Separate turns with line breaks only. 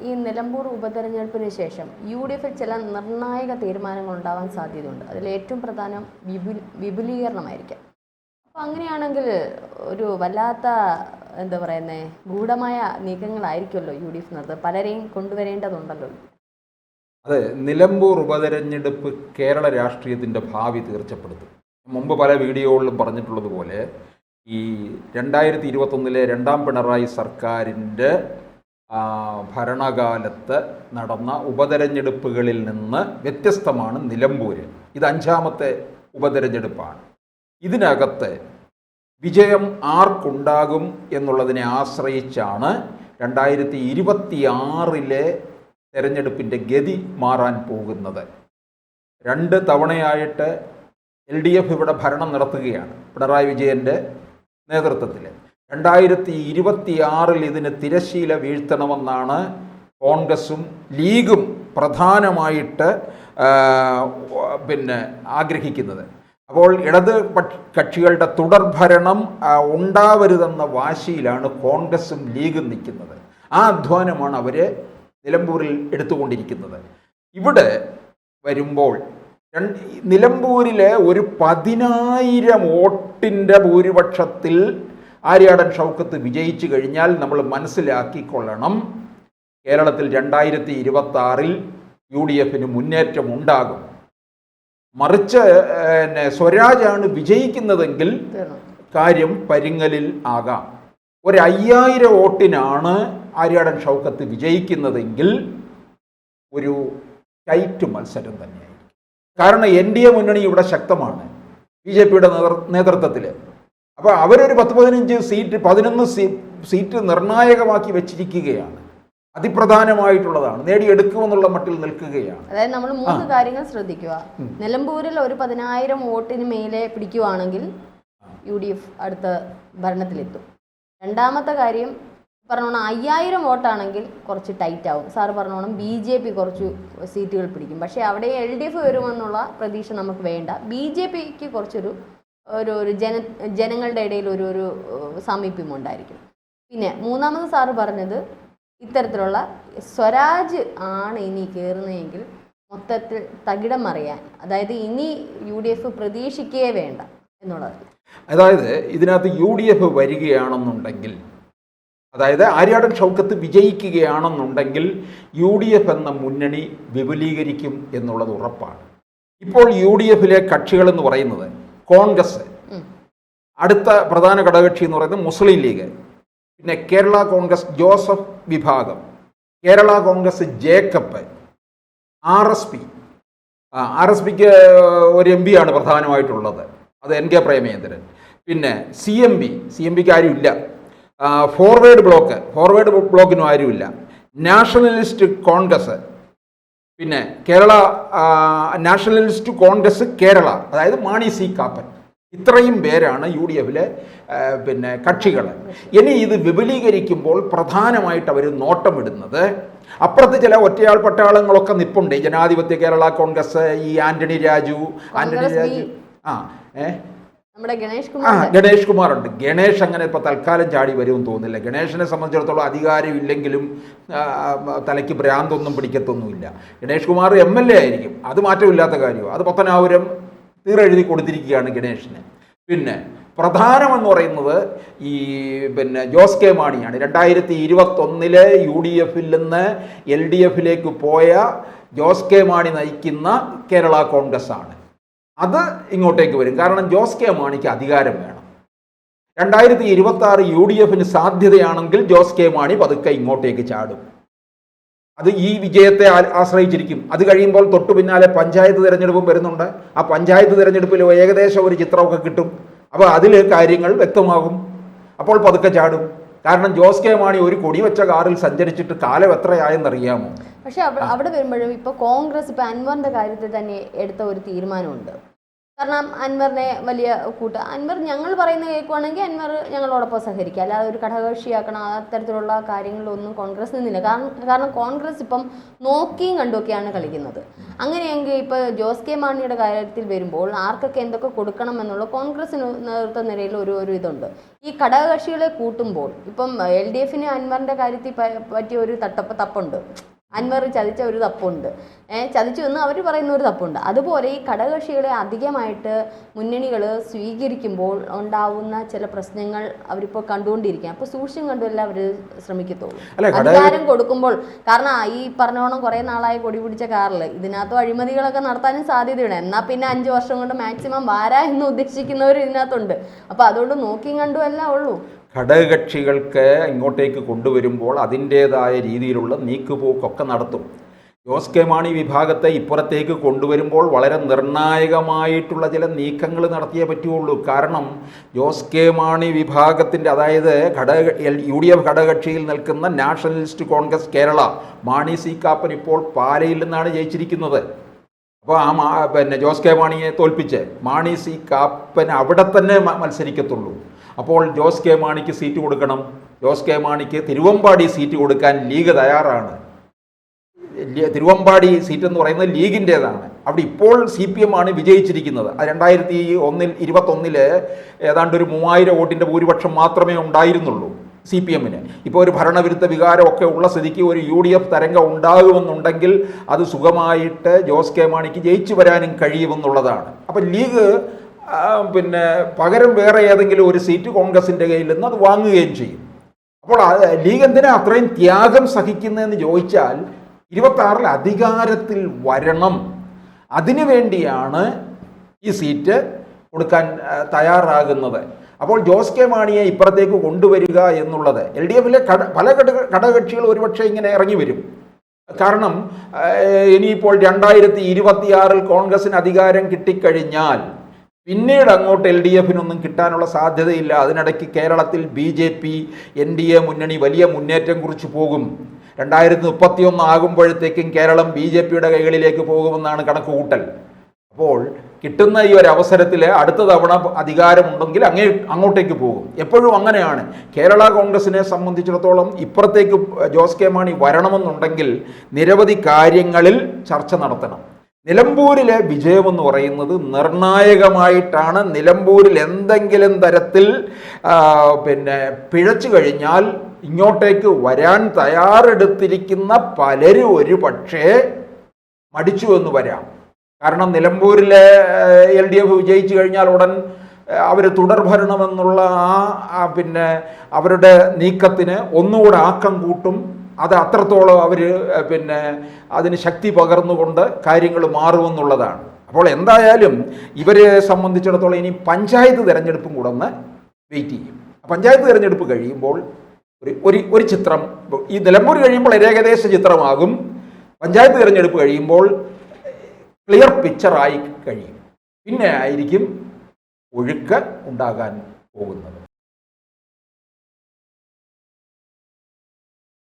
ഈ നിലമ്പൂർ ഉപതെരഞ്ഞെടുപ്പിന് ശേഷം UDF-ൽ ചില നിർണായക തീരുമാനങ്ങൾ ഉണ്ടാവാൻ സാധ്യതയുണ്ട്. അതിൽ ഏറ്റവും പ്രധാനം വിപുലീകരണമായിരിക്കാം. അപ്പോൾ അങ്ങനെയാണെങ്കിൽ ഒരു വല്ലാത്ത എന്താ പറയുന്നത് ഗൂഢമായ നീക്കങ്ങളായിരിക്കുമല്ലോ UDF നടത്തുന്നത്. പലരെയും കൊണ്ടുവരേണ്ടതുണ്ടല്ലോ.
അതെ, നിലമ്പൂർ ഉപതെരഞ്ഞെടുപ്പ് കേരള രാഷ്ട്രീയത്തിൻ്റെ ഭാവി തീർച്ചപ്പെടുത്തും. മുമ്പ് പല വീഡിയോകളിലും പറഞ്ഞിട്ടുള്ളതുപോലെ ഈ 2021 രണ്ടാം പിണറായി സർക്കാരിൻ്റെ ഭരണകാലത്ത് നടന്ന ഉപതെരഞ്ഞെടുപ്പുകളിൽ നിന്ന് വ്യത്യസ്തമാണ് നിലമ്പൂര്. ഇത് 5ാമത്തെ ഉപതെരഞ്ഞെടുപ്പാണ്. ഇതിനകത്ത് വിജയം ആർക്കുണ്ടാകും എന്നുള്ളതിനെ ആശ്രയിച്ചാണ് 2026 തെരഞ്ഞെടുപ്പിൻ്റെ ഗതി മാറാൻ പോകുന്നത്. 2 തവണയായിട്ട് LDF ഇവിടെ ഭരണം നടത്തുകയാണ് പിണറായി വിജയൻ്റെ നേതൃത്വത്തിൽ. 2026 ഇതിന് തിരശ്ശീല വീഴ്ത്തണമെന്നാണ് കോൺഗ്രസും ലീഗും പ്രധാനമായിട്ട് ആഗ്രഹിക്കുന്നത്. അപ്പോൾ ഇടത് കക്ഷികളുടെ തുടർഭരണം ഉണ്ടാവരുതെന്ന വാശിയിലാണ് കോൺഗ്രസും ലീഗും നിൽക്കുന്നത്. ആ അധ്വാനമാണ് അവർ നിലമ്പൂരിൽ എടുത്തുകൊണ്ടിരിക്കുന്നത്. ഇവിടെ വരുമ്പോൾ നിലമ്പൂരിലെ ഒരു 10,000 വോട്ടിൻ്റെ ഭൂരിപക്ഷത്തിൽ ആര്യാടൻ ഷൗക്കത്ത് വിജയിച്ചു കഴിഞ്ഞാൽ നമ്മൾ മനസ്സിലാക്കിക്കൊള്ളണം, കേരളത്തിൽ 2026 UDF-ന് മുന്നേറ്റം ഉണ്ടാകും. മറിച്ച് സ്വരാജാണ് വിജയിക്കുന്നതെങ്കിൽ കാര്യം പരിങ്ങലിൽ ആകാം. ഒരു 5,000 വോട്ടിനാണ് ആര്യാടൻ ഷൗക്കത്ത് വിജയിക്കുന്നതെങ്കിൽ ഒരു ടൈറ്റ് മത്സരം തന്നെയായിരിക്കും. കാരണം NDA മുന്നണി ഇവിടെ ശക്തമാണ് BJP-യുടെ നേതൃത്വത്തിൽ. അപ്പോൾ അവരൊരു 10-15 സീറ്റ് 11 സീറ്റ് നിർണായകമാക്കി വെച്ചിരിക്കുകയാണ്. അതിപ്രധാനമായിട്ടുള്ളതാണ്, നേടിയെടുക്കുമെന്നുള്ള മട്ടിൽ നിൽക്കുകയാണ്.
അതായത് നമ്മൾ 3 കാര്യങ്ങൾ ശ്രദ്ധിക്കുക. നിലമ്പൂരിൽ ഒരു 10,000 വോട്ടിന് മേലെ പിടിക്കുകയാണെങ്കിൽ UDF അടുത്ത ഭരണത്തിലെത്തും. രണ്ടാമത്തെ കാര്യം പറഞ്ഞോണം 5,000 വോട്ടാണെങ്കിൽ കുറച്ച് ടൈറ്റ് ആവും. സാറ് പറഞ്ഞോണം BJP കുറച്ച് സീറ്റുകൾ പിടിക്കും. പക്ഷേ അവിടെ LDF വരുമെന്നുള്ള പ്രതീക്ഷ നമുക്ക് വേണ്ട. BJP-ക്ക് കുറച്ചൊരു ജനങ്ങളുടെ ഇടയിൽ ഒരു സാമീപ്യമുണ്ടായിരിക്കും. പിന്നെ മൂന്നാമത് സാറ് പറഞ്ഞത് ഇത്തരത്തിലുള്ള സ്വരാജ് ആണ് ഇനി കയറുന്നതെങ്കിൽ മൊത്തത്തിൽ തകിടം മറിയാൻ, അതായത് ഇനി UDF പ്രതീക്ഷിക്കേ വേണ്ട എന്നുള്ളത്.
അതായത് ഇതിനകത്ത് UDF വരികയാണെന്നുണ്ടെങ്കിൽ, അതായത് ആര്യാടൻ ഷൗക്കത്ത് വിജയിക്കുകയാണെന്നുണ്ടെങ്കിൽ UDF എന്ന മുന്നണി വിപുലീകരിക്കും എന്നുള്ളത് ഉറപ്പാണ്. ഇപ്പോൾ UDF-ലെ കക്ഷികളെന്ന് പറയുന്നത് കോൺഗ്രസ്, അടുത്ത പ്രധാന ഘടകകക്ഷി എന്ന് പറയുന്നത് മുസ്ലിം ലീഗ്, പിന്നെ കേരള കോൺഗ്രസ് ജോസഫ് വിഭാഗം, കേരള കോൺഗ്രസ് ജേക്കബ്, RSPക്ക് ഒരു MP ആണ് പ്രധാനമായിട്ടുള്ളത്, അത് NK പ്രേമചന്ദ്രൻ. പിന്നെ CMPക്ക് ആരുമില്ല. ഫോർവേഡ് ബ്ലോക്കിനും ആരുമില്ല. നാഷണലിസ്റ്റ് കോൺഗ്രസ്, പിന്നെ കേരള നാഷണലിസ്റ്റ് കോൺഗ്രസ് കേരള, അതായത് മാണി C കാപ്പൻ. ഇത്രയും പേരാണ് UDF-ലെ കക്ഷികൾ. ഇനി ഇത് വിപുലീകരിക്കുമ്പോൾ പ്രധാനമായിട്ട് അവർ നോട്ടമിടുന്നത്, അപ്പുറത്ത് ചില ഒറ്റയാൾ പട്ടാളങ്ങളൊക്കെ നിപ്പുണ്ട്. ജനാധിപത്യ കേരള കോൺഗ്രസ്, ഈ ആന്റണി രാജു ഗണേഷ് കുമാർ ഉണ്ട്. ഗണേഷ് അങ്ങനെ ഇപ്പോൾ തൽക്കാലം ചാടി വരുമെന്ന് തോന്നുന്നില്ല. ഗണേഷിനെ സംബന്ധിച്ചിടത്തോളം അധികാരം ഇല്ലെങ്കിലും തലയ്ക്ക് ഭ്രാന്തൊന്നും പിടിക്കത്തൊന്നുമില്ല. ഗണേഷ് കുമാർ MLA ആയിരിക്കും, അത് മാറ്റമില്ലാത്ത കാര്യമാണ്. അത് പത്തനാപുരം തീരെഴുതി കൊടുത്തിരിക്കുകയാണ് ഗണേഷിന്. പിന്നെ പ്രധാനമെന്ന് പറയുന്നത് ഈ ജോസ് കെ മാണിയാണ്. 2021 UDF-ൽ നിന്ന് LDF-ലേക്ക് പോയ ജോസ് കെ മാണി നയിക്കുന്ന കേരള കോൺഗ്രസ് ആണ്. അത് ഇങ്ങോട്ടേക്ക് വരും. കാരണം ജോസ് കെ മാണിക്ക് അധികാരം വേണം. 2026 UDF-ന് സാധ്യതയാണെങ്കിൽ ജോസ് കെ മാണി പതുക്കെ ഇങ്ങോട്ടേക്ക് ചാടും. അത് ഈ വിജയത്തെ ആശ്രയിച്ചിരിക്കും. അത് കഴിയുമ്പോൾ തൊട്ടു പിന്നാലെ പഞ്ചായത്ത് തിരഞ്ഞെടുപ്പും വരുന്നുണ്ട്. ആ പഞ്ചായത്ത് തിരഞ്ഞെടുപ്പിൽ ഏകദേശം ഒരു ചിത്രമൊക്കെ കിട്ടും. അപ്പോൾ അതിൽ കാര്യങ്ങൾ വ്യക്തമാകും. അപ്പോൾ പതുക്കെ ചാടും. കാരണം ജോസ് കെ മാണി ഒരു കൊടിവെച്ച കാറിൽ സഞ്ചരിച്ചിട്ട് കാലം എത്രയായെന്നറിയാമോ?
പക്ഷെ അവിടെ വരുമ്പോഴും ഇപ്പോൾ കോൺഗ്രസ് ഇപ്പോൾ അൻവറിൻ്റെ കാര്യത്തിൽ തന്നെ എടുത്ത ഒരു തീരുമാനമുണ്ട്. കാരണം അൻവറിനെ വലിയ അൻവർ ഞങ്ങൾ പറയുന്നത് കേൾക്കുവാണെങ്കിൽ അൻവർ ഞങ്ങളോടൊപ്പം സഹകരിക്കുക, അല്ലാതെ ഒരു ഘടകകക്ഷിയാക്കണം അത്തരത്തിലുള്ള കാര്യങ്ങളിലൊന്നും കോൺഗ്രസ് നിന്നില്ല. കാരണം കോൺഗ്രസ് ഇപ്പം നോക്കിയും കണ്ടുമൊക്കെയാണ് കളിക്കുന്നത്. അങ്ങനെയെങ്കിൽ ഇപ്പോൾ ജോസ് കെ മാണിയുടെ കാര്യത്തിൽ വരുമ്പോൾ ആർക്കൊക്കെ എന്തൊക്കെ കൊടുക്കണം എന്നുള്ള കോൺഗ്രസിന് നേതൃത്വ നിലയിൽ ഒരു ഇതുണ്ട്. ഈ ഘടകകക്ഷികളെ കൂട്ടുമ്പോൾ ഇപ്പം LDFന് അൻവറിൻ്റെ കാര്യത്തിൽ പറ്റിയ ഒരു തപ്പുണ്ട്. അൻവർ ചതിച്ച ഒരു തപ്പുണ്ട്, ചതിച്ചു എന്ന് അവർ പറയുന്ന ഒരു തപ്പുണ്ട്. അതുപോലെ ഈ ഘടകകക്ഷികളെ അധികമായിട്ട് മുന്നണികൾ സ്വീകരിക്കുമ്പോൾ ഉണ്ടാവുന്ന ചില പ്രശ്നങ്ങൾ അവരിപ്പോൾ കണ്ടുകൊണ്ടിരിക്കുക. അപ്പോൾ സൂക്ഷ്യം കണ്ടുമല്ല അവർ ശ്രമിക്കത്തുള്ളൂ അധികാരം കൊടുക്കുമ്പോൾ. കാരണം ഈ പറഞ്ഞോണം കുറേ നാളായി കൊടി പിടിച്ച കാറിൽ ഇതിനകത്തും അഴിമതികളൊക്കെ നടത്താനും സാധ്യതയുണ്ട്. എന്നാൽ പിന്നെ 5 വർഷം കൊണ്ട് മാക്സിമം വാരാ എന്ന് ഉദ്ദേശിക്കുന്നവർ ഇതിനകത്തുണ്ട്. അപ്പോൾ അതുകൊണ്ട് നോക്കിയും കണ്ടുമല്ല ഉള്ളൂ.
ഘടകകക്ഷികൾക്ക് ഇങ്ങോട്ടേക്ക് കൊണ്ടുവരുമ്പോൾ അതിൻ്റേതായ രീതിയിലുള്ള നീക്കുപോക്കൊക്കെ നടത്തും. ജോസ് കെ മാണി വിഭാഗത്തെ ഇപ്പുറത്തേക്ക് കൊണ്ടുവരുമ്പോൾ വളരെ നിർണായകമായിട്ടുള്ള ചില നീക്കങ്ങൾ നടത്തിയേ പറ്റുള്ളൂ. കാരണം ജോസ് കെ മാണി വിഭാഗത്തിൻ്റെ, അതായത് UDF ഘടകകക്ഷിയിൽ നിൽക്കുന്ന നാഷണലിസ്റ്റ് കോൺഗ്രസ് കേരള, മാണി സി കാപ്പൻ ഇപ്പോൾ പാലയിൽ നിന്നാണ് ജയിച്ചിരിക്കുന്നത്. അപ്പോൾ പിന്നെ ജോസ് കെ മാണിയെ തോൽപ്പിച്ച് മാണി സി കാപ്പൻ അവിടെ തന്നെ മത്സരിക്കത്തുള്ളൂ. അപ്പോൾ ജോസ് കെ മാണിക്ക് സീറ്റ് കൊടുക്കണം. ജോസ് കെ മാണിക്ക് തിരുവമ്പാടി സീറ്റ് കൊടുക്കാൻ ലീഗ് തയ്യാറാണ്. തിരുവമ്പാടി സീറ്റ് എന്ന് പറയുന്നത് ലീഗിൻ്റേതാണ്. അവിടെ ഇപ്പോൾ CPM ആണ് വിജയിച്ചിരിക്കുന്നത്. 2021 ഏതാണ്ട് ഒരു 3000 വോട്ടിൻ്റെ ഭൂരിപക്ഷം മാത്രമേ ഉണ്ടായിരുന്നുള്ളൂ CPMന്. ഇപ്പോൾ ഒരു ഭരണവിരുദ്ധ വികാരമൊക്കെ ഉള്ള സ്ഥിതിക്ക് ഒരു UDF തരംഗം ഉണ്ടാകുമെന്നുണ്ടെങ്കിൽ അത് സുഖമായിട്ട് ജോസ് കെ മാണിക്ക് ജയിച്ചു വരാനും കഴിയുമെന്നുള്ളതാണ്. അപ്പം ലീഗ് പിന്നെ പകരം വേറെ ഏതെങ്കിലും ഒരു സീറ്റ് കോൺഗ്രസിൻ്റെ കയ്യിൽ നിന്ന് അത് വാങ്ങുകയും ചെയ്യും. അപ്പോൾ ലീഗ് എന്തിനാ അത്രയും ത്യാഗം സഹിക്കുന്നതെന്ന് ചോദിച്ചാൽ 26 അധികാരത്തിൽ വരണം, അതിനു വേണ്ടിയാണ് ഈ സീറ്റ് കൊടുക്കാൻ തയ്യാറാകുന്നത്. അപ്പോൾ ജോസ് കെ മാണിയെ ഇപ്പുറത്തേക്ക് കൊണ്ടുവരിക എന്നുള്ളത് LDFലെ പല ഘടകകക്ഷികൾ ഒരുപക്ഷെ ഇങ്ങനെ ഇറങ്ങി വരും. കാരണം ഇനിയിപ്പോൾ 2026 കോൺഗ്രസിന് അധികാരം കിട്ടിക്കഴിഞ്ഞാൽ പിന്നീട് അങ്ങോട്ട് LDFനൊന്നും കിട്ടാനുള്ള സാധ്യതയില്ല. അതിനിടയ്ക്ക് കേരളത്തിൽ BJP NDA മുന്നണി വലിയ മുന്നേറ്റം കുറിച്ച് പോകും. 2031 ആകുമ്പോഴത്തേക്കും കേരളം BJPയുടെ കൈകളിലേക്ക് പോകുമെന്നാണ് കണക്കുകൂട്ടൽ. അപ്പോൾ കിട്ടുന്ന ഈ ഒരു അവസരത്തിൽ അടുത്ത തവണ അധികാരമുണ്ടെങ്കിൽ അങ്ങോട്ടേക്ക് പോകും. എപ്പോഴും അങ്ങനെയാണ്. കേരള കോൺഗ്രസിനെ സംബന്ധിച്ചിടത്തോളം ഇപ്പുറത്തേക്ക് ജോസ് കെ മാണി വരണമെന്നുണ്ടെങ്കിൽ നിരവധി കാര്യങ്ങളിൽ ചർച്ച നടത്തണം. നിലമ്പൂരിലെ വിജയമെന്ന് പറയുന്നത് നിർണായകമായിട്ടാണ്. നിലമ്പൂരിൽ എന്തെങ്കിലും തരത്തിൽ പിന്നെ പിഴച്ചു കഴിഞ്ഞാൽ ഇങ്ങോട്ടേക്ക് വരാൻ തയ്യാറെടുത്തിരിക്കുന്ന പലരും ഒരു പക്ഷേ മടിച്ചു എന്ന് വരാം. കാരണം നിലമ്പൂരിലെ LDF വിജയിച്ചു കഴിഞ്ഞാൽ ഉടൻ അവർ തുടർഭരണമെന്നുള്ള പിന്നെ അവരുടെ നീക്കത്തിന് ഒന്നുകൂടെ ആക്കം കൂട്ടും. അത് അത്രത്തോളം അവർ പിന്നെ അതിന് ശക്തി പകർന്നുകൊണ്ട് കാര്യങ്ങൾ മാറുമെന്നുള്ളതാണ്. അപ്പോൾ എന്തായാലും ഇവരെ സംബന്ധിച്ചിടത്തോളം ഇനി പഞ്ചായത്ത് തിരഞ്ഞെടുപ്പും കൂടെ ഒന്ന് വെയിറ്റ് ചെയ്യും. പഞ്ചായത്ത് തിരഞ്ഞെടുപ്പ് കഴിയുമ്പോൾ ഒരു ചിത്രം, ഈ നിലമ്പൂർ കഴിയുമ്പോൾ ഏകദേശ ചിത്രമാകും. പഞ്ചായത്ത് തിരഞ്ഞെടുപ്പ് കഴിയുമ്പോൾ ക്ലിയർ പിക്ചറായി കഴിയും. പിന്നെ ആയിരിക്കും ഒഴുക്ക് ഉണ്ടാകാൻ പോകുന്നത്.